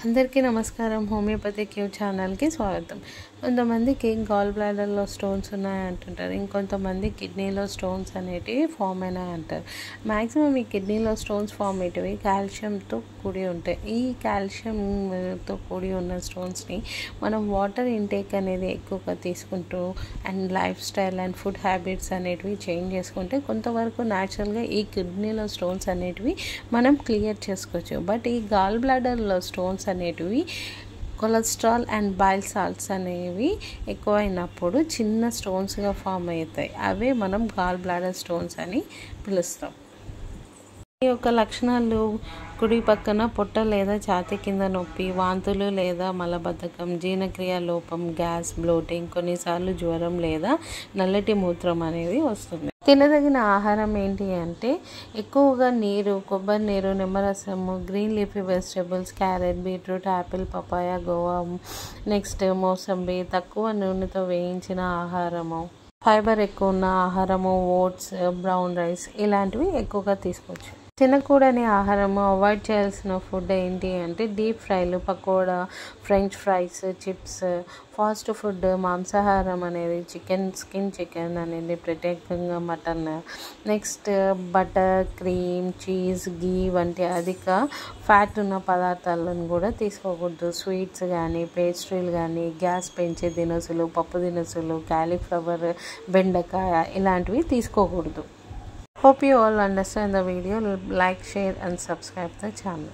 అందరికీ నమస్కారం. Homeopathy queue ఛానల్కి స్వాగతం. కొంతమందికి గాల్ బ్లాడర్లో స్టోన్స్ ఉన్నాయంటుంటారు, ఇంకొంతమంది కిడ్నీలో స్టోన్స్ అనేటివి ఫామ్ అయినాయి అంటారు. మ్యాక్సిమం ఈ కిడ్నీలో స్టోన్స్ ఫామ్ అయ్యేటివి కాల్షియంతో కూడి ఉంటాయి. ఈ కాల్షియంతో కూడి ఉన్న స్టోన్స్ని మనం వాటర్ ఇంటేక్ అనేది ఎక్కువగా తీసుకుంటూ and life style and food habits అనేటివి చేంజ్ చేసుకుంటే కొంతవరకు న్యాచురల్గా ఈ కిడ్నీలో స్టోన్స్ అనేటివి మనం క్లియర్ చేసుకోవచ్చు. బట్ ఈ గాల్ బ్లాడర్లో స్టోన్స్ అనేటివి కొలెస్ట్రాల్ అండ్ బైల్ సాల్ట్స్ అనేవి ఎక్కువైనప్పుడు చిన్న స్టోన్స్గా ఫామ్ అవుతాయి. అవే మనం గాల్ బ్లాడర్ స్టోన్స్ అని పిలుస్తాం. ఈ యొక్క లక్షణాలు కుడి పక్కన పొట్ట లేదా ఛాతీ కింద నొప్పి, వాంతులు లేదా మలబద్ధకం, జీర్ణక్రియ లోపం, గ్యాస్, బ్లోటింగ్, కొన్నిసార్లు జ్వరం లేదా నల్లటి మూత్రం అనేది వస్తుంది. తినదగిన ఆహారం ఏంటి అంటే ఎక్కువగా నీరు, కొబ్బరి నీరు, నిమ్మరసము, green leafy vegetables, carrot, beetroot, apple, papaya, guava, next mosambi, తక్కువ నూనెతో వేయించిన ఆహారము, ఫైబర్ ఎక్కువ ఉన్న ఆహారము, ఓట్స్, బ్రౌన్ రైస్ ఇలాంటివి ఎక్కువగా తీసుకోవచ్చు. తినకూడని ఆహారము, అవాయిడ్ చేయాల్సిన ఫుడ్ ఏంటి అంటే డీప్ ఫ్రైలు, pakoda, French fries, chips, fast food, మాంసాహారం అనేది స్కిన్ చికెన్ అనేది ప్రత్యేకంగా mutton, next butter, cream, cheese, ghee వంటి అధిక ఫ్యాట్ ఉన్న పదార్థాలను కూడా తీసుకోకూడదు. స్వీట్స్ కానీ, పేస్ట్రీలు కానీ, గ్యాస్ పెంచే దినుసులు, పప్పు దినుసులు, కాలీఫ్లవర్, బెండకాయ ఇలాంటివి తీసుకోకూడదు. Hope you all understand the video. Like, share and subscribe the channel.